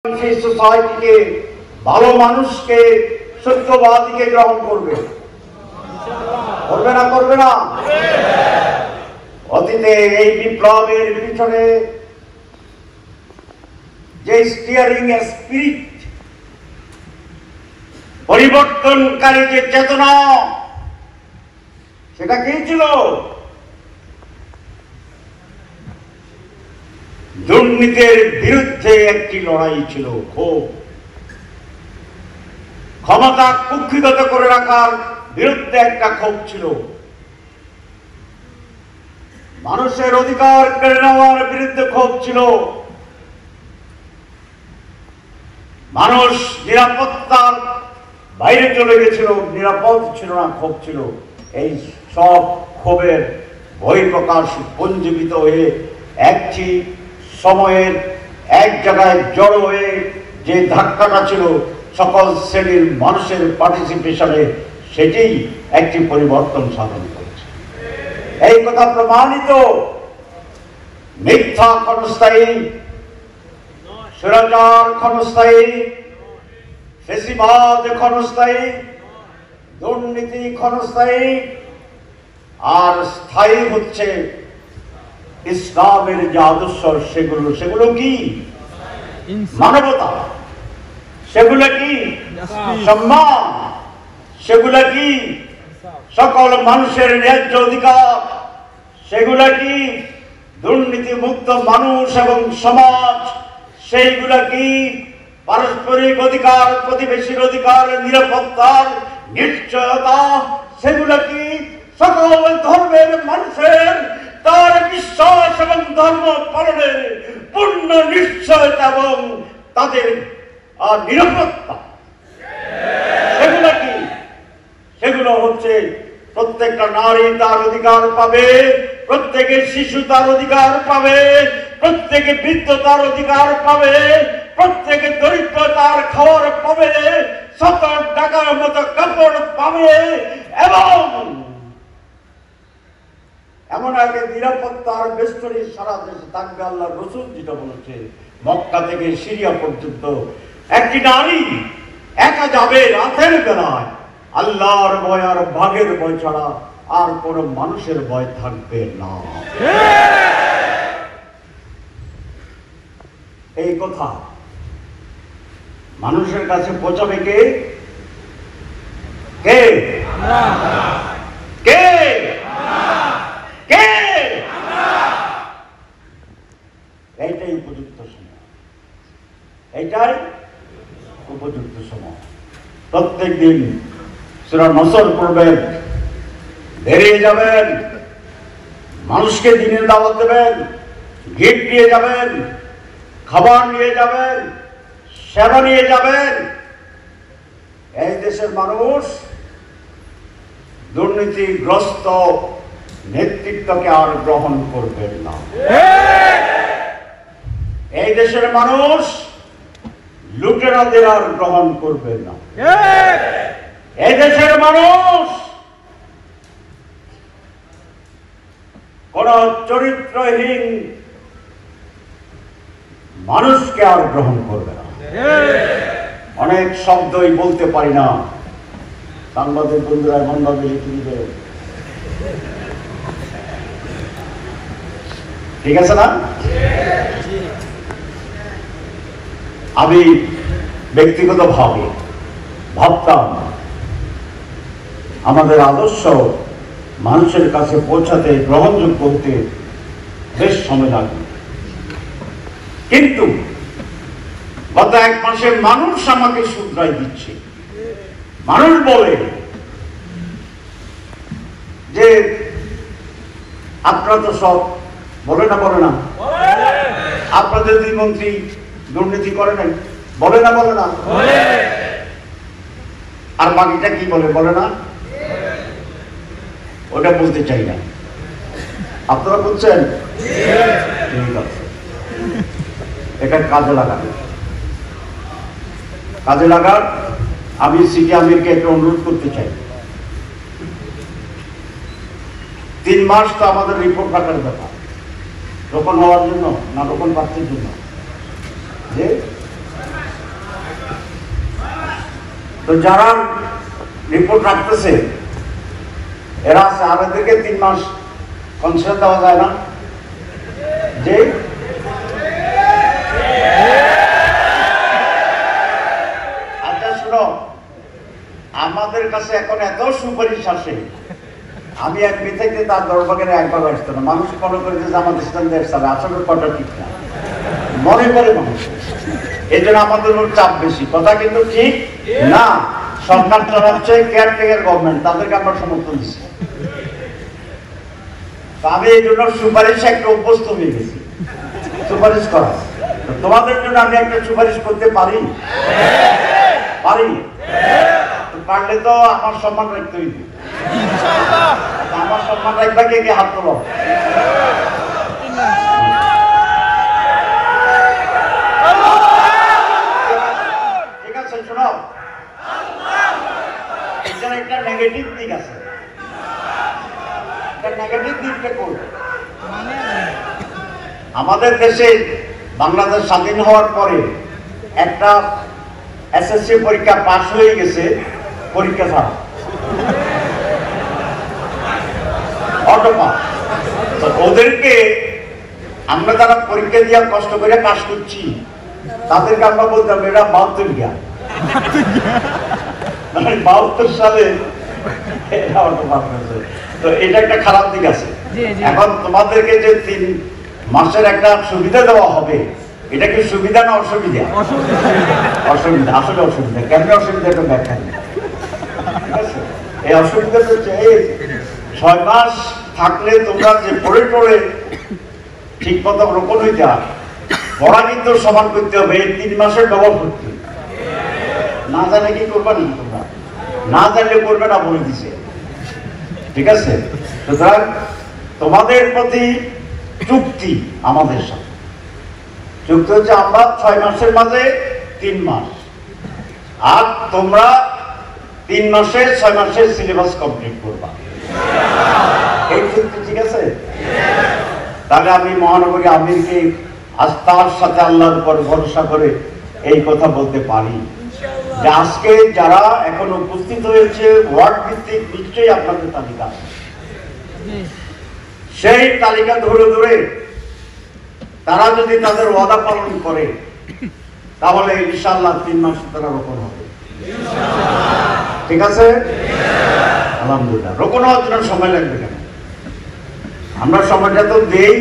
সোসাইটিকে ভালো মানুষকে সত্যবাদীকে গ্রহণ করবে, করবে না করবে না? অতীতে এই বিপ্লবের পিছনে যে স্টিয়ারিং স্পিরিট, পরিবর্তনকারী যে চেতনা, সেটা কি ছিল? দুর্নীতির বিরুদ্ধে একটি লড়াই ছিল, ক্ষোভ, ক্ষমতা কুক্ষিগত করে রাখার বিরুদ্ধে একটা ক্ষোভ ছিল, মানুষের অধিকার কেড়ে নেওয়ার বিরুদ্ধে ক্ষোভ ছিল, মানুষ নিরাপত্তার বাইরে চলে গেছিল, নিরাপদ ছিল না, ক্ষোভ ছিল। এই সব ক্ষোভের বহিঃপ্রকাশ পুঞ্জীবিত হয়ে একটি সময়ের এক জায়গায় জড়ো হয়ে যে ধাক্কাটা ছিল সকল শ্রেণীর মানুষের পার্টিসিপেশনে, সেটাই একটি পরিবর্তন সাধন করেছে। এই কথা প্রমাণিত। মিথ্যা ক্ষণস্থায়ী, স্বৈরাচার ক্ষণস্থায়ী, ফ্যাসিবাদ ক্ষণস্থায়ী, দুর্নীতি ক্ষণস্থায়ী, আর স্থায়ী হচ্ছে ইসলামের যে আদর্শ, সেগুলো কি? মানবতা, সেগুলো কি? সম্মান, সেগুলো কি? সকল মানুষের ন্যায্য অধিকার, সেগুলো কি? দুর্নীতি মুক্ত মানুষ এবং সমাজ, সেইগুলো কি? পারস্পরিক অধিকার, প্রতিবেশীর অধিকার, নিরাপত্তার নিশ্চয়তা, সেগুলো কি? সকল ধর্মের মানুষের তার বিশ্বাস এবং ধর্ম পালনের পূর্ণ নিশ্চয়তা এবং তাদের নিরাপত্তা, সেগুলো কি? সেগুলো হচ্ছে প্রত্যেকটা নারী তার অধিকার পাবে, প্রত্যেকে শিশু তার অধিকার পাবে, প্রত্যেকে বৃদ্ধ তার অধিকার পাবে, প্রত্যেকে দরিদ্র তার খাওয়ার পাবে, 70 টাকার মতো কাপড় পাবে, এবং এমন আগে নিরাপত্তার বেষ্টনী সারা দেশে থাকবে। আল্লাহ রসুল যেটা বলেছে, মক্কা থেকে সিরিয়া পর্যন্ত একটি নারী একা যাবে রাতের বেলায়, আল্লাহর ভয় আর ভাগের ভয় ছাড়া আর কোন মানুষের ভয় থাকবে না। এই কথা মানুষের কাছে পৌঁছাবে কে? কে? কে? কে? এইটাই উপযুক্ত সময়, এইটাই উপযুক্ত সময়। প্রত্যেক দিন সূরা নসর পড়বেন, বেরিয়ে যাবেন, মানুষকে দিনের দাওয়াত দেবেন, গিফট নিয়ে যাবেন, খাবার নিয়ে যাবেন, সেবা নিয়ে যাবেন। এই দেশের মানুষ দুর্নীতিগ্রস্ত নেতৃত্বকে আর গ্রহণ করবেন না। এই দেশের মানুষ লুটেরাদের আর গ্রহণ করবেন না। এই দেশের মানুষ কোন চরিত্রহীন মানুষকে আর গ্রহণ করবে না। অনেক শব্দই বলতে পারি না, সাংবাদিক বন্ধুরা এমন ভাবে লিখে দিবে, ঠিক আছে না? আমি ব্যক্তিগতভাবে ভাবতাম আমাদের আদর্শ মানুষের কাছে পৌঁছাতে, গ্রহণযোগ্য হতে বেশ সময় লাগবে, কিন্তু গত 1 মাসে মানুষ আমাকে শুধরাই দিচ্ছে। মানুষ বলে যে আপনারা তো সব, বলে না বলে না, আপনাদের 2 মন্ত্রী দুর্নীতি করে নাই, বলে না বলে না, আর বাকিটা কি বলে? বলে না। ওটা বলতে চাই না, আপনারা বলছেন, ঠিক আছে, এটা কাজে লাগান, কাজে লাগান। আমি সিটি আমিরকে একটা অনুরোধ করতে চাই, 3 মাস তো আমাদের রিপোর্ট রাখার ব্যাপার, রোপণ হওয়ার জন্য না রোপণ প্রার্থীর জন্য, যে তো যারা রিপোর্ট রাখতেছে এরা আছে, আর এদেরকে 3 মাস কনসেশন দেওয়া যায় না? যে আচ্ছা শুনো, আমাদের কাছে এখন এত সুপারিশ আসে, আমি এমপি থেকে তার দরবারে একবার আসতো না, মানুষ মনে করে যে আমাদের স্ট্যান্ডার্ড সাথে আসলে কথা ঠিক না, মনে করে মানুষ। এই জন্য আমাদের উপর চাপ বেশি, কথা কিন্তু ঠিক না। সরকার চালাচ্ছে কেয়ারটেকার গভর্নমেন্ট, তাদেরকে আমরা সমর্থন দিচ্ছি। আমি এই জন্য সুপারিশ একটা অভ্যস্ত হয়ে গেছি, সুপারিশ করা। তোমাদের জন্য আমি একটা সুপারিশ করতে পারি, পারি? পারলে তো আমার সম্মান রাখতে হইবে। আমার সম্মান রাখবা কে কে হাত তোলো। ঠিক আছে, শোনো, এটার একটা নেগেটিভ দিক আছে। নেগেটিভ দিকটা কোন? আমাদের দেশে বাংলাদেশ স্বাধীন হওয়ার পরে একটা এসএসসি পরীক্ষা পাস হয়ে গেছে পরীক্ষা ছাড়া, অটো পাস। তো ওদেরকে আমরা যারা পরীক্ষা দিয়ে কষ্ট করে পাস করছি তাদেরকে আমরা বলতাম এটা 72 জ্ঞান, মানে 72 সালে এটা অটো পাস হয়েছে। তো এটা একটা খারাপ দিক আছে। এখন তোমাদেরকে যে 3 মাসের একটা সুবিধা দেওয়া হবে, এটা কি সুবিধা না অসুবিধা? অসুবিধা, আসলে অসুবিধা। কেমন অসুবিধা একটা ব্যাখ্যা নেই। এই অসুবিধাটা হচ্ছে 6 মাস থাকলে তোমরা যে পড়ে টড়ে ঠিক মতো রোপণ হইতে হয়, পড়া কিন্তু সমান করতে হবে। এই 3 মাসের ডবল করতে, না জানে কি করবা না, তোমরা না জানলে করবে না, বলে দিছে। ঠিক আছে, সুতরাং তোমাদের প্রতি চুক্তি আমাদের সাথে, চুক্তি হচ্ছে আমরা 6 মাসের মাঝে 3 মাস, আর তোমরা 3 মাসে 6 মাসের সিলেবাস কমপ্লিট করবা। এই চুক্তি ঠিক আছে? তাহলে আমি মহানগরী আমিরকে আস্থার সাথে আল্লাহর উপর ভরসা করে এই কথা বলতে পারি যে আজকে যারা এখন উপস্থিত হয়েছে ওয়ার্ড ভিত্তিক নিশ্চয়ই আপনাদের তালিকা, সেই তালিকা ধরে ধরে তারা যদি তাদের ওয়াদা পালন করে তাহলে ইনশাআল্লাহ 3 মাস তারা রোপণ হবে। ঠিক আছে, আলহামদুলিল্লাহ। রোপণ হওয়ার জন্য সময় লাগবে কেন? আমরা সময়টা তো দেই